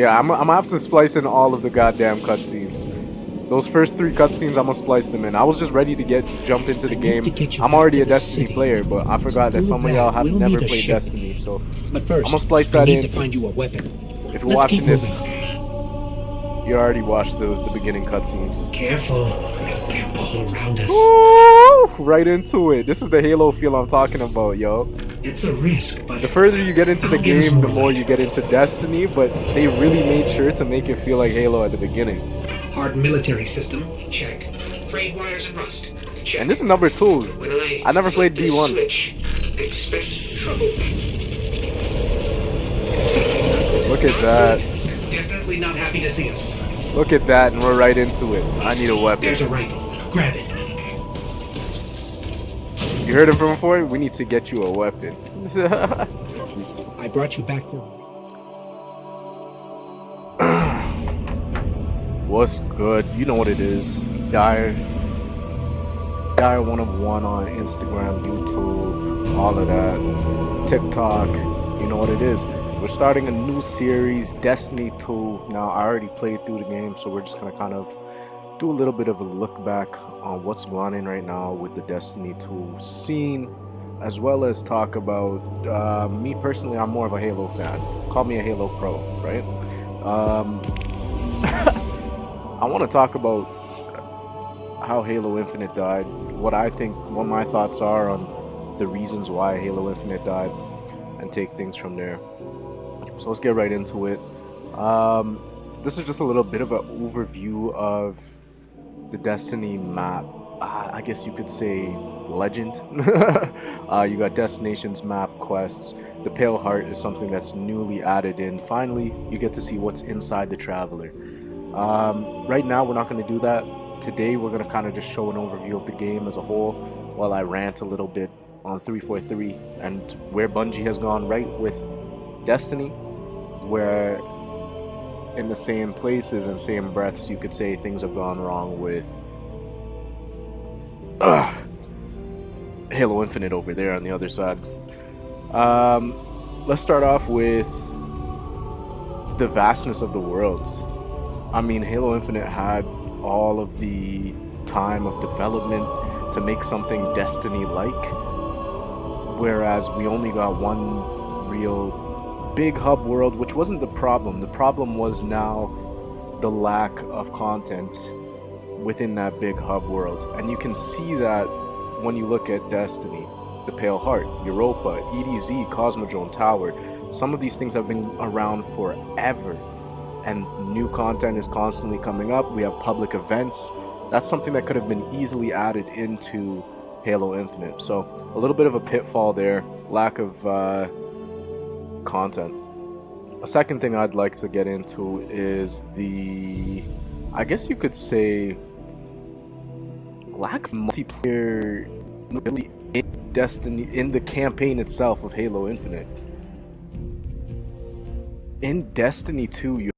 Yeah, I'm gonna have to splice in all of the goddamn cutscenes. Those first 3 cutscenes, I'm gonna splice them in. I was just ready to jump into the game. I'm already a Destiny player, but I forgot that some of y'all have never played Destiny, so but first, I'm gonna splice I that need in. to find you a weapon. If you're watching this, you already watched the beginning cutscenes. Careful, all around us. Woo! Right into it. This is the Halo feel I'm talking about, yo. It's a risk, but the further you get into the game, the more you get into Destiny, but they really made sure to make it feel like Halo at the beginning. Hard military system, check. Frayed wires and rust, check. And this is number 2. I never played D1. Expect trouble. Look at that. Definitely not happy to see us. Look at that, and we're right into it. I need a weapon. There's a rifle. Grab it. You heard him from before? We need to get you a weapon. I brought you back for... What's good? You know what it is. Dire 101 on Instagram, YouTube, all of that. TikTok. You know what it is. We're starting a new series, Destiny 2. Now, I already played through the game, so we're just going to kind of do a little bit of a look back on what's going on right now with the Destiny 2 scene, as well as talk about, me personally, I'm more of a Halo fan. Call me a Halo pro, right? I want to talk about how Halo Infinite died, what my thoughts are on the reasons why Halo Infinite died, and take things from there. So let's get right into it. This is just a little bit of an overview of the Destiny map. I guess you could say legend. You got destinations, map, quests. The Pale Heart is something that's newly added in. Finally, you get to see what's inside the Traveler. Right now, we're not going to do that. Today, we're going to kind of just show an overview of the game as a whole while I rant a little bit on 343 and where Bungie has gone right with Destiny, where in the same places and same breaths you could say things have gone wrong with Halo Infinite over there on the other side. Let's start off with the vastness of the worlds. I mean, Halo Infinite had all of the time of development to make something Destiny-like, whereas we only got one real big hub world, which wasn't the problem. The problem was now the lack of content within that big hub world. And you can see that when you look at Destiny, the Pale Heart, Europa, EDZ, Cosmodrome Tower. Some of these things have been around forever, and new content is constantly coming up. We have public events. That's something that could have been easily added into Halo Infinite. So a little bit of a pitfall there, lack of content. A second thing I'd like to get into is I guess you could say, lack of multiplayer in Destiny, in the campaign itself of Halo Infinite. In Destiny 2, you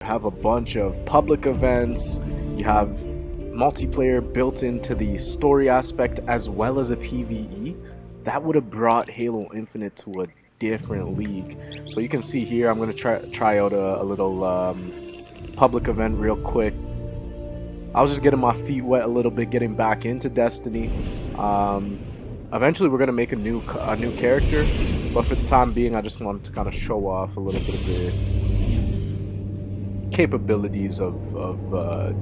have a bunch of public events, you have multiplayer built into the story aspect as well as a PvE. That would have brought Halo Infinite to a different league. So you can see here, I'm going to try out a little public event real quick. I was just getting my feet wet a little bit, getting back into Destiny. Eventually we're going to make a new character, but for the time being I just wanted to kind of show off a little bit of the capabilities of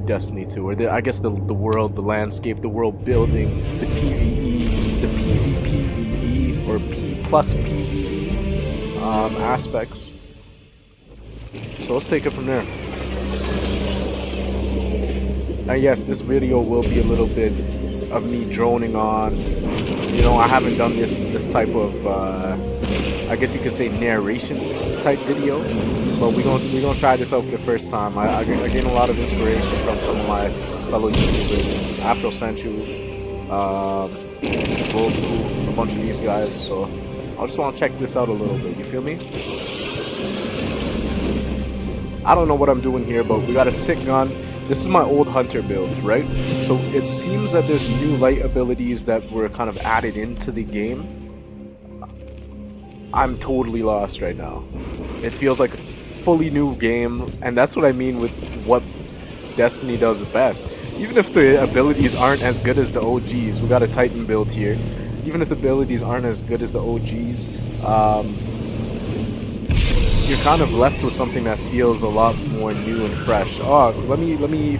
Destiny 2, or I guess the world, the landscape, the world building, the PvE, the PvPvE, or P plus PvE aspects. So let's take it from there. Now yes, this video will be a little bit of me droning on. You know, I haven't done this type of I guess you could say narration type video, but we're gonna try this out for the first time. I gained a lot of inspiration from some of my fellow YouTubers, Afro Senchu, a bunch of these guys. So I just want to check this out a little bit. You feel me? I don't know what I'm doing here, but we got a sick gun. This is my old hunter build, right? So it seems that there's new light abilities that were kind of added into the game. I'm totally lost right now. It feels like a fully new game, and that's what I mean with what Destiny does best. Even if the abilities aren't as good as the OGs, we got a Titan build here. Even if the abilities aren't as good as the OGs, you're kind of left with something that feels a lot more new and fresh. Oh, let me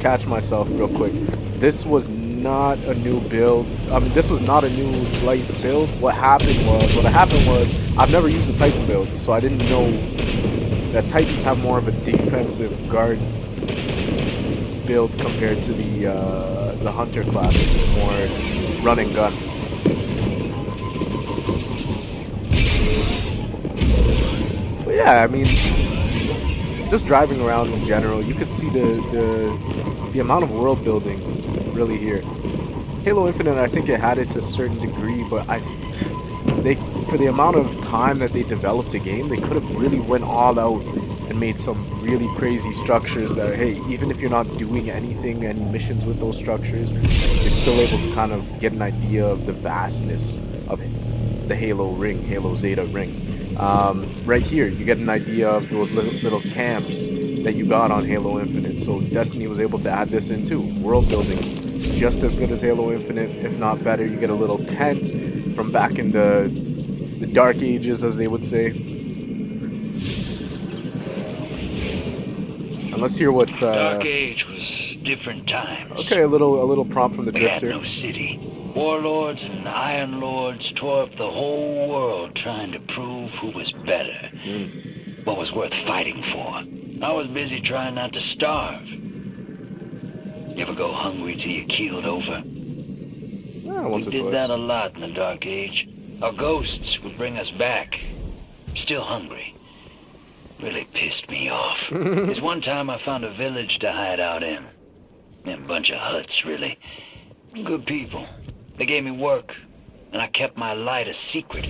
catch myself real quick. This was not a new build. I mean, this was not a new light build. What happened was I've never used the Titan build, so I didn't know that Titans have more of a defensive guard build compared to the Hunter class, which is more run and gun. But yeah, I mean, just driving around in general, you could see the amount of world building really here. Halo Infinite, I think it had it to a certain degree, but they for the amount of time that they developed the game, they could have really went all out and made some really crazy structures that, hey, even if you're not doing anything, any missions with those structures, you're still able to kind of get an idea of the vastness of the Halo ring, Halo Zeta ring. Right here, you get an idea of those little camps that you got on Halo Infinite. So Destiny was able to add this into world building just as good as Halo Infinite, if not better. You get a little tent from back in the Dark Ages, as they would say. And let's hear what. Dark Age was different times. Okay, a little prompt from the We had Drifter. no city. Warlords and Iron Lords tore up the whole world trying to prove who was better. What was worth fighting for. I was busy trying not to starve. You ever go hungry till you keeled over? Yeah, once We or did twice. that a lot in the Dark Age. Our ghosts would bring us back. Still hungry. Really pissed me off. There's one time I found a village to hide out in. A bunch of huts, really. Good people. They gave me work, and I kept my light a secret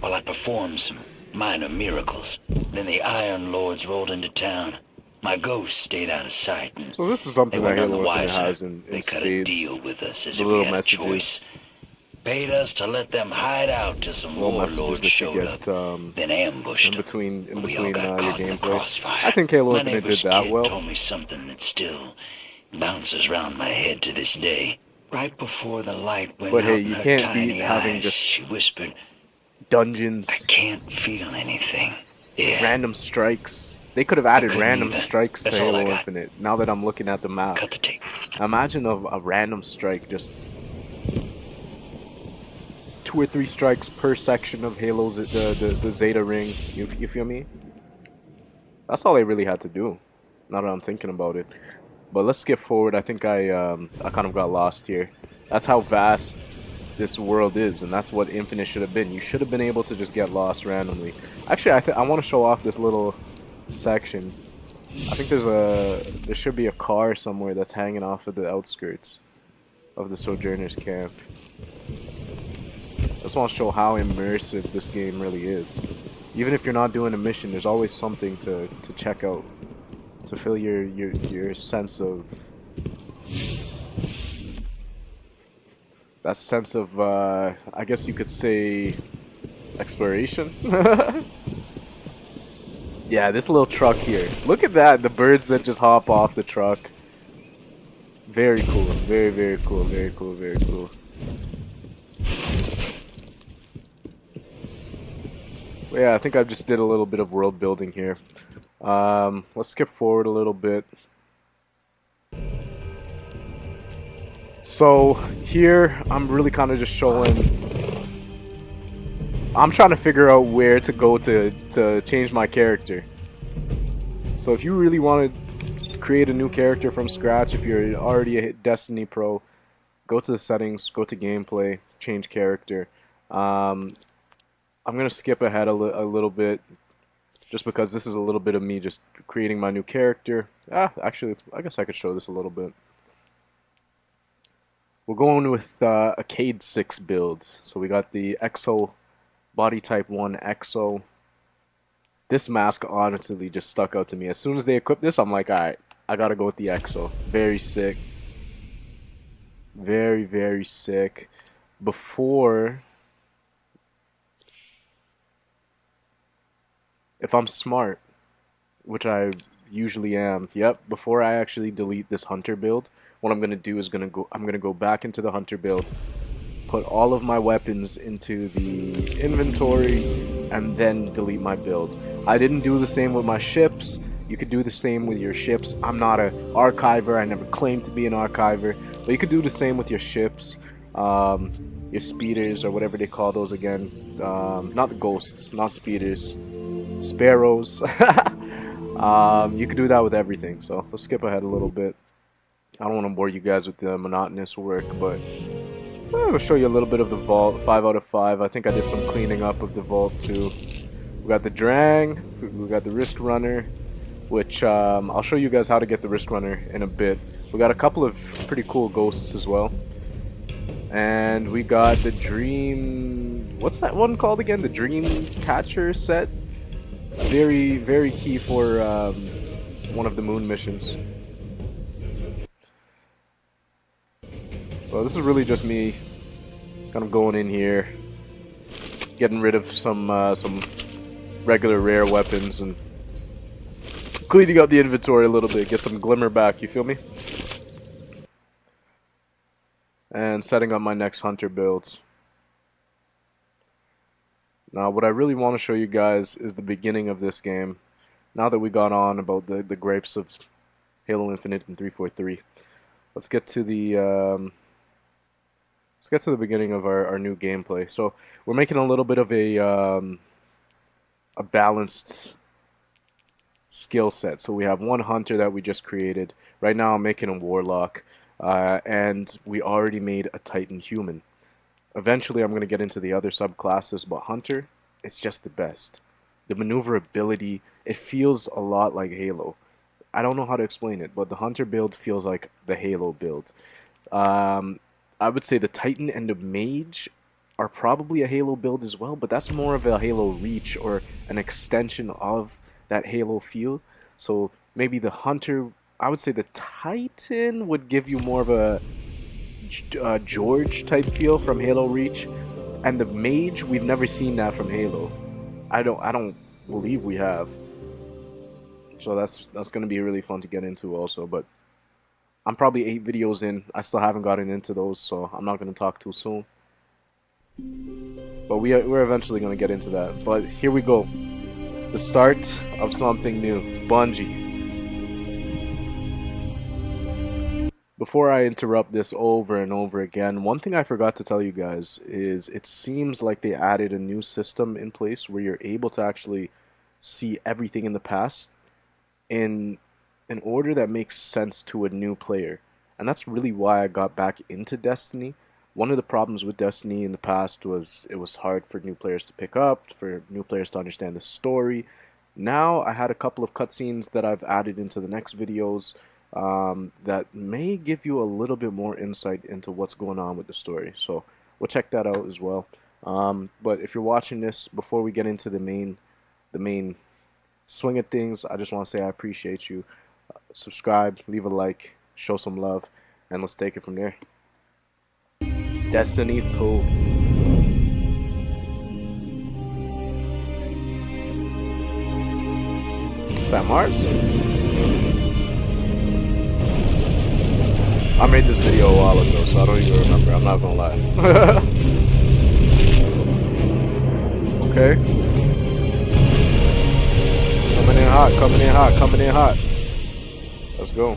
while I performed some minor miracles. Then the Iron Lords rolled into town. My ghost stayed out of sight, and So this is they something that were none the Halo Infinite wiser. has in They cut a spades. deal with us as The if little we had a messages. choice. Paid us to let them hide out till some Little messages warlords that you showed get up, then ambushed in them. between We all got your caught in the gameplay. crossfire. I think Halo My Infinite did neighbor's that kid well. told me something that still bounces around my head to this day. Right before the light went But out hey, in you her can't tiny beat having eyes, just she whispered, "I dungeons, can't feel anything." Yeah, random strikes. They could have I added couldn't random either. strikes to That's all I Halo got. Infinite. Now that I'm looking at the map, Cut the tape. imagine a random strike, just 2 or 3 strikes per section of Halo's the Zeta ring. You feel me? That's all they really had to do. Now that I'm thinking about it. But let's skip forward. I think I kind of got lost here. That's how vast this world is, and that's what Infinite should have been. You should have been able to just get lost randomly. Actually, I want to show off this little section. I think there should be a car somewhere that's hanging off of the outskirts of the Sojourners camp. I just want to show how immersive this game really is. Even if you're not doing a mission, there's always something to check out to fill your sense of that sense of I guess you could say exploration. Yeah, this little truck here. Look at that, the birds that just hop off the truck. Very cool. Very, very cool. Very cool. Very cool. Well, yeah, I think I just did a little bit of world building here. Let's skip forward a little bit. So here, I'm really kind of just showing. I'm trying to figure out where to go to change my character. So if you really want to create a new character from scratch, if you're already a Destiny pro, go to the settings, go to gameplay, change character. I'm gonna skip ahead a little bit, just because this is a little bit of me just creating my new character. Actually, I guess I could show this a little bit. We're going with a Cade 6 build. So we got the Exo, Body Type 1 Exo. This mask honestly just stuck out to me. As soon as they equipped this, I'm like, alright, I gotta go with the Exo. Very sick. Very, very sick. Before if I'm smart, which I usually am, yep, before I actually delete this hunter build, what I'm gonna do is I'm gonna go back into the hunter build, put all of my weapons into the inventory, and then delete my build. I didn't do the same with my ships. You could do the same with your ships. I'm not an archiver. I never claimed to be an archiver, but you could do the same with your ships, your speeders or whatever they call those again. Not the ghosts, not speeders, sparrows. You could do that with everything. So let's skip ahead a little bit. I don't want to bore you guys with the monotonous work, but I'll show you a little bit of the vault. 5 out of 5. I think I did some cleaning up of the vault too. We got the Drang, we got the Risk Runner, which I'll show you guys how to get the Risk Runner in a bit. We got a couple of pretty cool ghosts as well. And we got the Dream... What's that one called again? The Dream Catcher set? Very, very key for one of the moon missions. So this is really just me kind of going in here, getting rid of some regular rare weapons and cleaning up the inventory a little bit, get some glimmer back, you feel me? And setting up my next hunter builds. Now what I really want to show you guys is the beginning of this game. Now that we got on about the gripes of Halo Infinite and 343, let's get to the beginning of our new gameplay. So we're making a little bit of a balanced skill set. So we have one hunter that we just created. Right now I'm making a warlock, and we already made a Titan human. Eventually I'm going to get into the other subclasses, but hunter, it's just the best. The maneuverability, it feels a lot like Halo. I don't know how to explain it, but the hunter build feels like the Halo build. I would say the Titan and the Mage are probably a Halo build as well, but that's more of a Halo Reach or an extension of that Halo feel. So maybe the Hunter, I would say the Titan would give you more of a George type feel from Halo Reach, and the Mage, we've never seen that from Halo. I don't believe we have. So that's going to be really fun to get into also, but I'm probably 8 videos in. I still haven't gotten into those, so I'm not going to talk too soon. But we're eventually going to get into that. But here we go. The start of something new. Bungie. Before I interrupt this over and over again, one thing I forgot to tell you guys is it seems like they added a new system in place where you're able to actually see everything in the past in an order that makes sense to a new player. And that's really why I got back into Destiny. One of the problems with Destiny in the past was it was hard for new players to pick up, for new players to understand the story. Now I had a couple of cutscenes that I've added into the next videos that may give you a little bit more insight into what's going on with the story. So we'll check that out as well. But if you're watching this before we get into the main swing of things, I just want to say I appreciate you. Subscribe, leave a like, show some love, and let's take it from there. Destiny 2. Is that Mars? I made this video a while ago, so I don't even remember. I'm not gonna lie. Okay. Coming in hot, coming in hot, coming in hot. Let's go.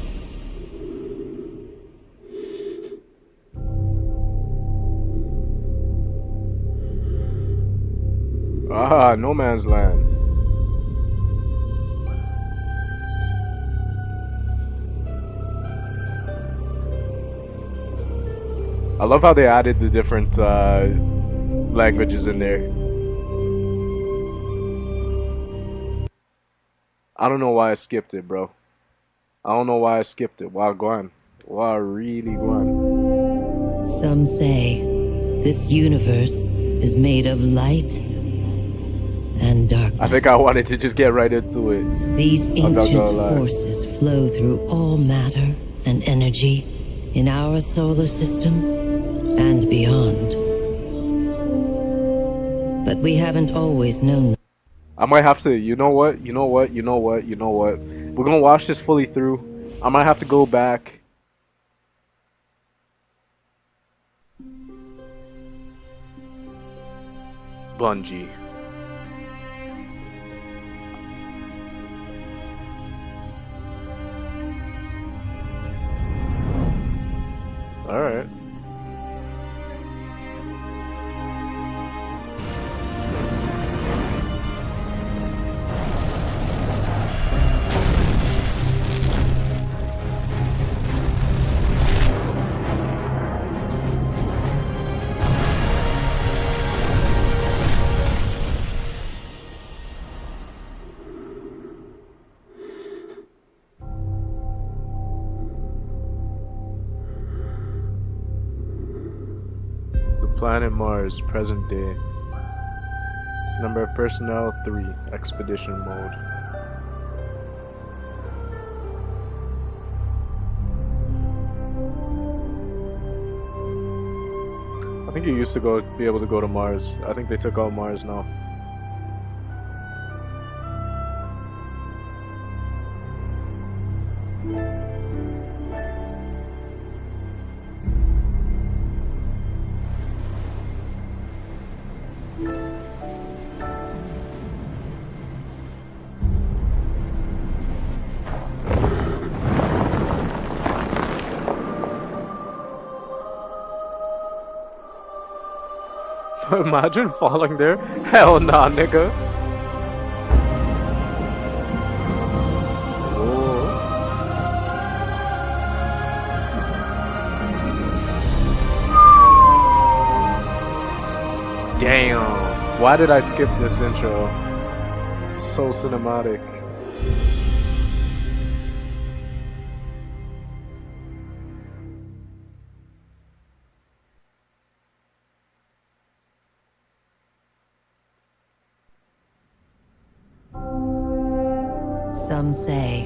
Ah, no man's land. I love how they added the different languages in there. I don't know why I skipped it, bro. I don't know why I skipped it. Why gone? Why really gone? Some say this universe is made of light and darkness. I think I wanted to just get right into it. These ancient forces flow through all matter and energy in our solar system and beyond. But we haven't always known them. I might have to. You know what? You know what? You know what? You know what? We're gonna watch this fully through. I might have to go back. Bungie. All right. Planet Mars, present day. Number of personnel 3, expedition mode. I think you used to be able to go to Mars. I think they took out Mars now. Imagine falling there. Hell nah, nigga. Oh. Damn. Why did I skip this intro? So cinematic. Some say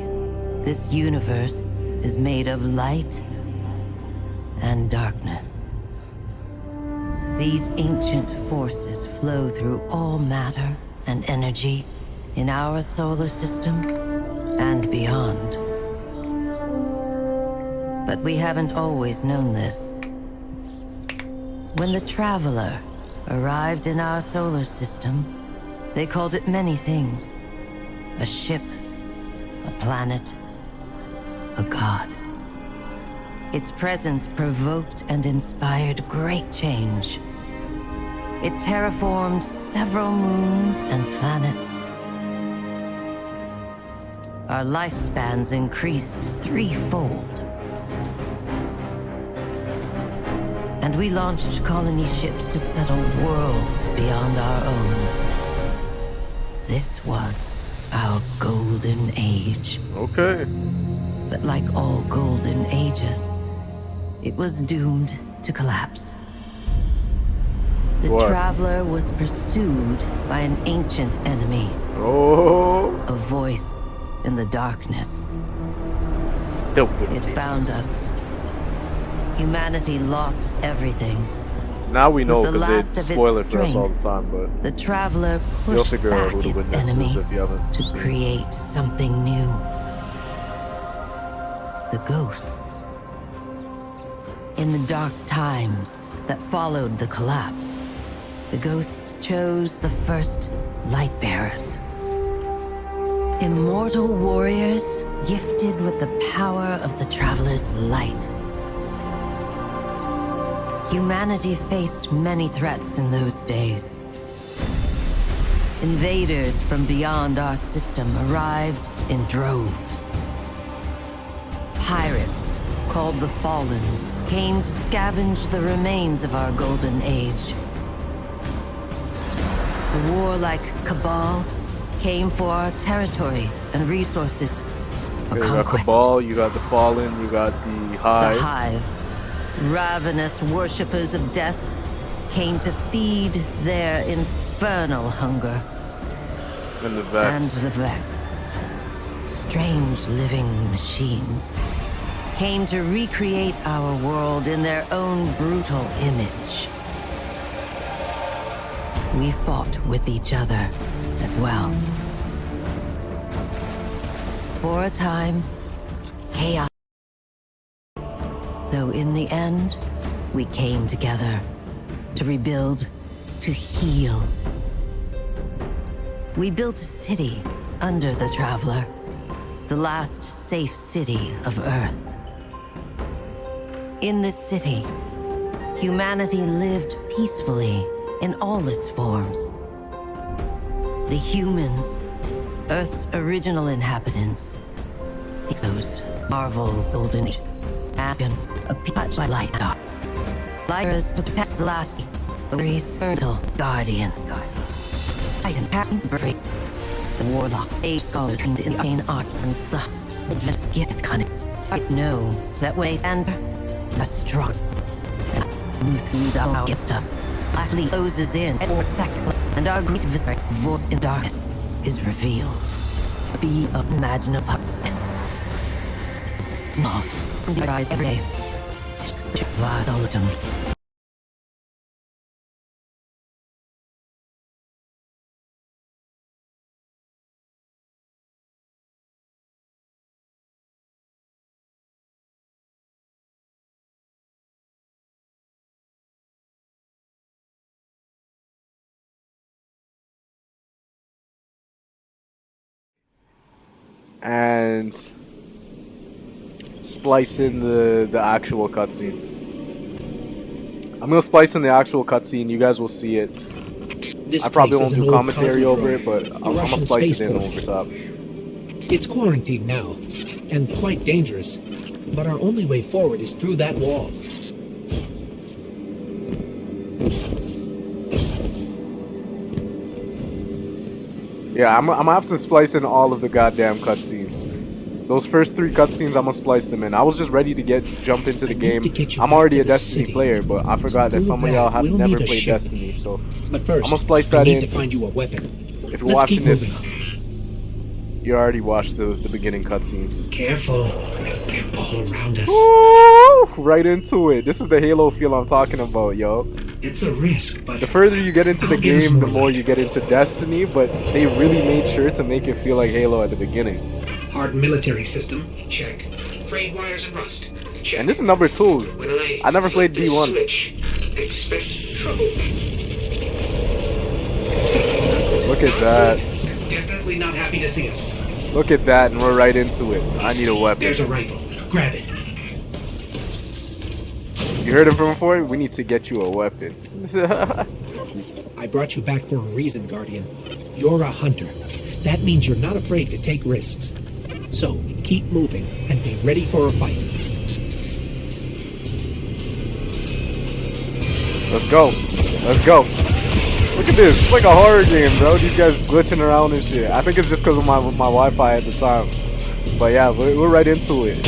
this universe is made of light and darkness. These ancient forces flow through all matter and energy in our solar system and beyond. But we haven't always known this. When the Traveler arrived in our solar system, they called it many things. A ship, a planet, a god. Its presence provoked and inspired great change. It terraformed several moons and planets. Our lifespans increased threefold. And we launched colony ships to settle worlds beyond our own. This was our golden age. Okay. But like all golden ages, it was doomed to collapse. The What? Traveler was pursued by an ancient enemy. Oh. A voice in the darkness. The It witness. found us. Humanity lost everything. Now we know With the because last they of its spoil it for us all strength, the time, but The Traveler you'll pushed figure out back who the its witness enemy is if you haven't to seen. create something new. The ghosts. In the dark times that followed the collapse, the ghosts chose the first light-bearers. Immortal warriors gifted with the power of the Traveler's light. Humanity faced many threats in those days. Invaders from beyond our system arrived in droves. Pirates, called the Fallen, came to scavenge the remains of our golden age. The warlike Cabal came for our territory and resources for Okay, you got conquest. Cabal, you got the Fallen, you got the Hive. The Hive, ravenous worshippers of death, came to feed their infernal hunger. And the Vex. And the Vex, strange living machines, came to recreate our world in their own brutal image. We fought with each other as well. For a time, chaos. Though in the end, we came together to rebuild, to heal. We built a city under the Traveler, the last safe city of Earth. In this city, humanity lived peacefully in all its forms. The humans, Earth's original inhabitants, exposed Marvel's golden age, Agon, a patch by light dark. Lyra's to pass the last, Ares, Fertile, Guardian. Titan, passing free. The warlock, a scholar trained in arcane art, and thus, just get the cunning. I know that way and are strong. Who's out against us? Blackly closes in or sack, and our great voice in darkness is revealed. Be unimaginable purpose. Lost, and your eyes every day. Last autumn. And splice in the actual cutscene. I'm gonna splice in the actual cutscene. You guys will see it. This I probably place won't is an do old commentary over it, cosmodrome, but a I'm gonna Russian splice it in spaceport. over top. It's quarantined now, and quite dangerous. But our only way forward is through that wall. Yeah, I'm gonna have to splice in all of the goddamn cutscenes. Those first 3 cutscenes, I'm gonna splice them in. I was just ready to jump into the game. I'm already a Destiny player, but I forgot that some of y'all have never played Destiny, so But first, I'm gonna splice I that need in. to find you a weapon. If you're Let's watching keep this, moving. you already watched the beginning cutscenes. Careful. They're all around us. Woo! Right into it. This is the Halo feel I'm talking about, yo. It's a risk, but The further you get into the I'll give us game, the more more light. you get into Destiny, but they really made sure to make it feel like Halo at the beginning. hard military system, check. Frayed wires and rust, check. And this is number 2. When I never played flip this D1. switch, expect trouble. Look at that. Definitely not happy to see us. Look at that, and we're right into it. I need a weapon. There's a rifle. Grab it. You heard him from before? We need to get you a weapon. I brought you back for a reason, Guardian. You're a hunter. That means you're not afraid to take risks. So, keep moving and be ready for a fight. Let's go. Let's go. Look at this. It's like a horror game, bro. These guys glitching around and shit. I think it's just because of my Wi-Fi at the time. But yeah, we're right into it.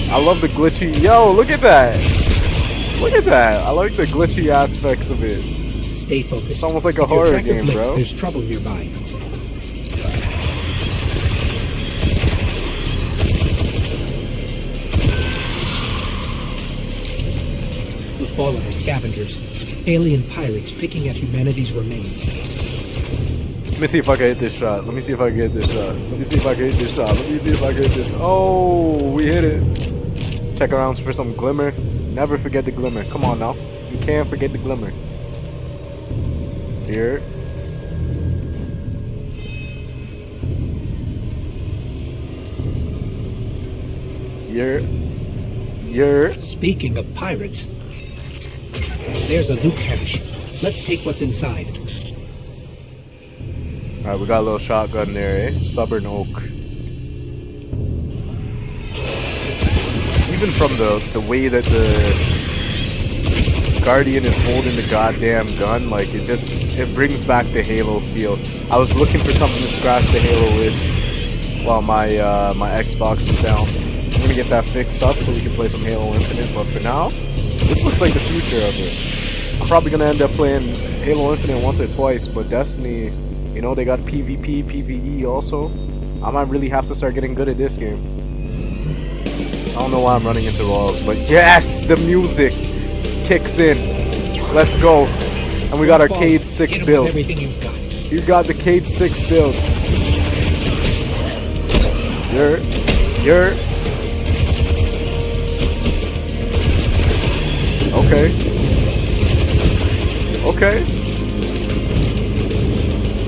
I love the glitchy. Yo, look at that. Look at that. I like the glitchy aspect of it. Stay focused. It's almost like a If your horror tracker game, blinks, bro. There's trouble nearby. The fallen are scavengers. Alien pirates picking at humanity's remains. Let me see if I can hit this shot. Let me see if I can get this shot. Let me see if I can hit this shot. Let me see if I can hit this. Oh, we hit it. Check around for some glimmer. Never forget the glimmer. Come on now. You can't forget the glimmer. Here. Here. Speaking of pirates, there's a loot cache. Let's take what's inside. Alright, we got a little shotgun there, eh? Stubborn oak. Even from the way that the Guardian is holding the goddamn gun, like it brings back the Halo feel. I was looking for something to scratch the Halo itch while my Xbox was down. I'm gonna get that fixed up so we can play some Halo Infinite, but for now, this looks like the future of it. I'm probably gonna end up playing Halo Infinite once or twice, but Destiny, you know, they got PvP, PvE also. I might really have to start getting good at this game. I don't know why I'm running into walls, but yes, the music kicks in. Let's go. And we got Arcade 6 Hit 'em with builds. everything you've got. You got the Cade 6 build. You're. Okay.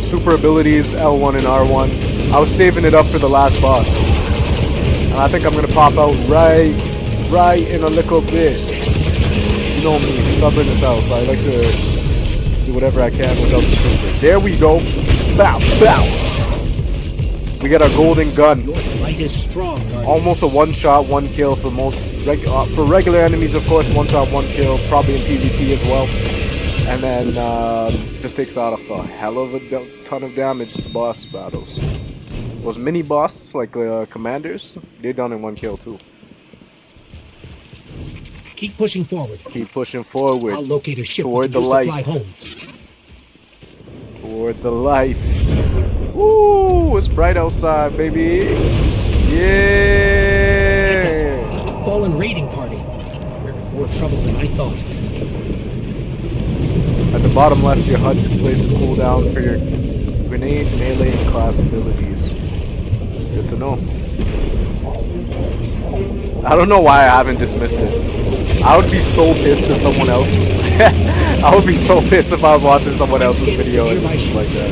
Super abilities, L1 and R1. I was saving it up for the last boss. And I think I'm gonna pop out right in a little bit. You know me, stubborn as hell, so I like to do whatever I can without the super. There we go. Bow, bow. We get our golden gun. Your fight is strong, Guardian. Almost a one-shot, one-kill for most for regular enemies, of course. One-shot, one-kill, probably in PvP as well. And then just takes out a hell of a ton of damage to boss battles. Those mini bosses like commanders, they're done in one kill too. Keep pushing forward. Keep pushing forward. I'll locate a ship toward the to lights. fly home. Toward the lights. Woo! It's bright outside, baby. Yeah! It's a fallen raiding party. We're in more trouble than I thought. At the bottom left, your HUD displays the cooldown for your grenade, melee, and class abilities. Good to know. I don't know why I haven't dismissed it. I would be so pissed if someone else was. I would be so pissed if I was watching someone else's video and just like that.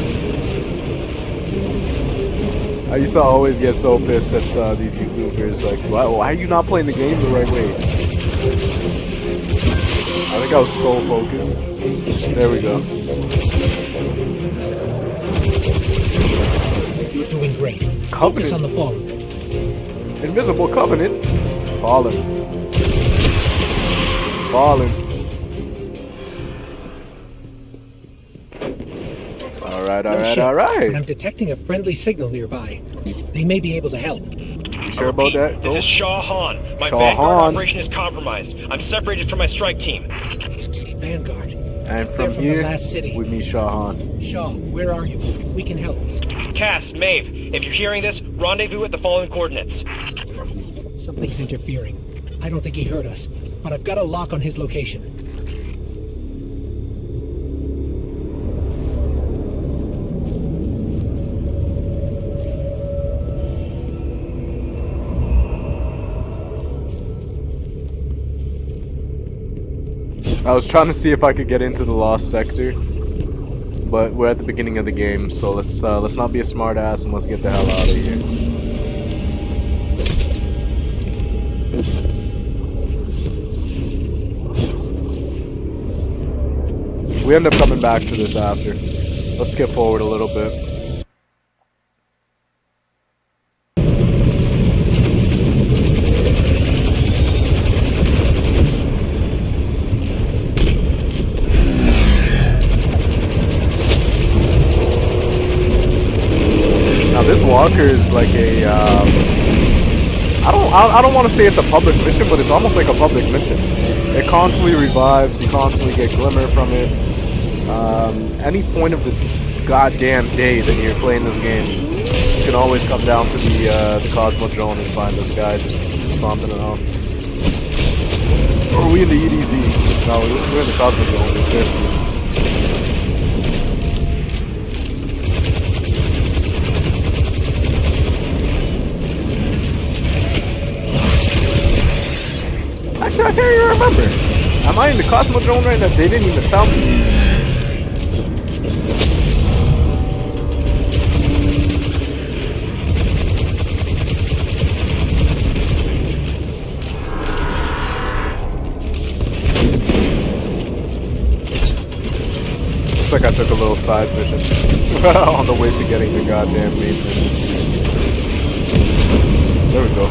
I used to always get so pissed at these YouTubers. Like, why are you not playing the game the right way? I think I was so focused. There we go. You're doing great. Focus Covenant. on the fallen. Invisible Covenant. Fallen. Fallen. Alright. But I'm detecting a friendly signal nearby. They may be able to help. You sure about that? This is Shaw Han. My Shaw Vanguard Han. operation is compromised. I'm separated from my strike team. Vanguard. And They're from from here, the last city. we meet Shahan. Shaw, where are you? We can help. Cass, Maeve, if you're hearing this, rendezvous at the following coordinates. Something's interfering. I don't think he heard us, but I've got a lock on his location. I was trying to see if I could get into the lost sector, but we're at the beginning of the game, so let's not be a smart ass and let's get the hell out of here. We end up coming back to this after. Let's skip forward a little bit. This walker is like a I don't want to say it's a public mission, but it's almost like a public mission. It constantly revives. You constantly get glimmer from it. Any point of the goddamn day that you're playing this game, you can always come down to the Cosmodrome and find this guy just stomping around. Or are we in the EDZ? No, we're in the Cosmodrome. Seriously. Actually, I can't even remember. Am I in the Cosmodrome right now? They didn't even tell me. Looks like I took a little side mission on the way to getting the goddamn main mission. There we go.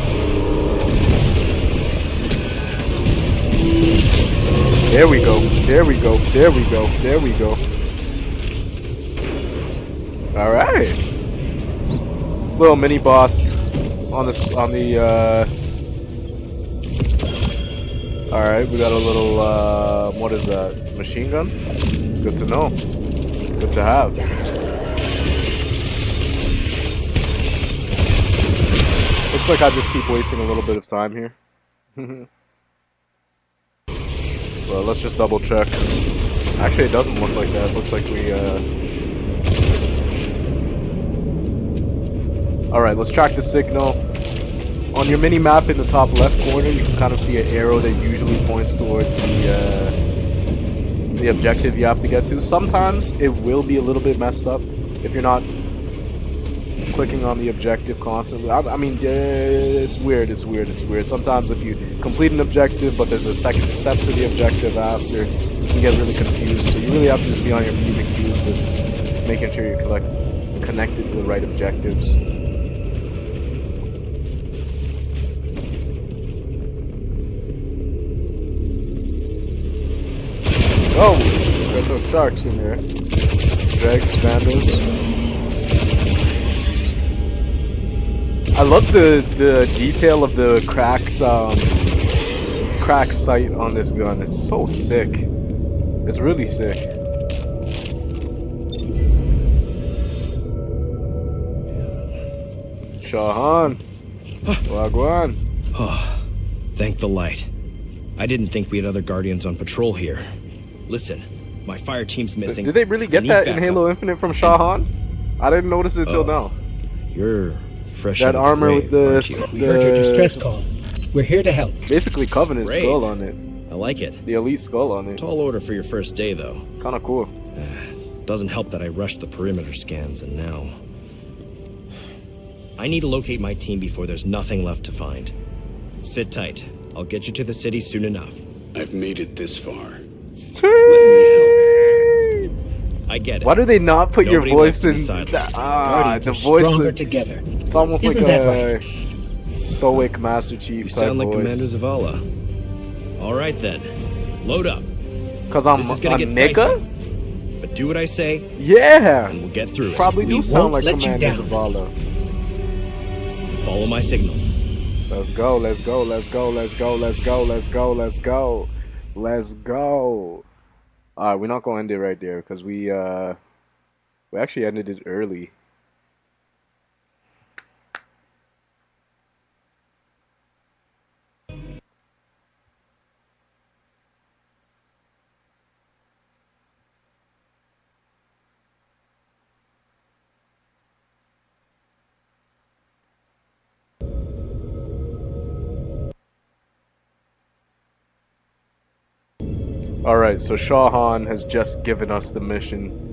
There we go. There we go. There we go. There we go. All right. Little mini boss on the. All right, we got a little. What is that? Machine gun. Good to know. Good to have. Looks like I just keep wasting a little bit of time here. Well, let's just double check. Actually, it doesn't look like that. It looks like we Alright, let's track the signal. On your mini map in the top left corner, you can kind of see an arrow that usually points towards the objective you have to get to. Sometimes it will be a little bit messed up if you're not clicking on the objective constantly. I mean, it's weird. Sometimes if you complete an objective, but there's a second step to the objective after, you can get really confused. So you really have to just be on your P's and Q's with making sure you're connected to the right objectives. Oh, there's some sharks in there. Dregs, vandals. I love the detail of the cracked sight on this gun. It's so sick. It's really sick. Shahan. Wagwan. Oh, thank the light. I didn't think we had other Guardians on patrol here. Listen, my fire team's missing. Did they really get that in Halo Infinite from Shahan? I didn't notice it till now. You're fresh. That armor with the We heard your distress call. We're here to help. basically Covenant Great. skull on it. I like it. The elite skull on it. Tall order for your first day, though. Kind of cool. Doesn't help that I rushed the perimeter scans, and now... I need to locate my team before there's nothing left to find. Sit tight. I'll get you to the city soon enough. I've made it this far. Let me I get it. Why do they not put Nobody your voice left in? on the Guardians The are voice. stronger together. It's almost Isn't like that a right? stoic Master Chief You type sound like voice. Commander Zavala. All right, then. Load up. Cause I'm This is a gonna get nigga. dicey. But do what I say, Yeah, and we'll get through it. probably do We sound won't like let you Commander down. Zavala. Follow my signal. Let's go. Let's go. Let's go. Let's go. Let's go. Let's go. Let's go. Let's go. Alright, we're not gonna end it right there because we actually ended it early. Alright, so Shahan has just given us the mission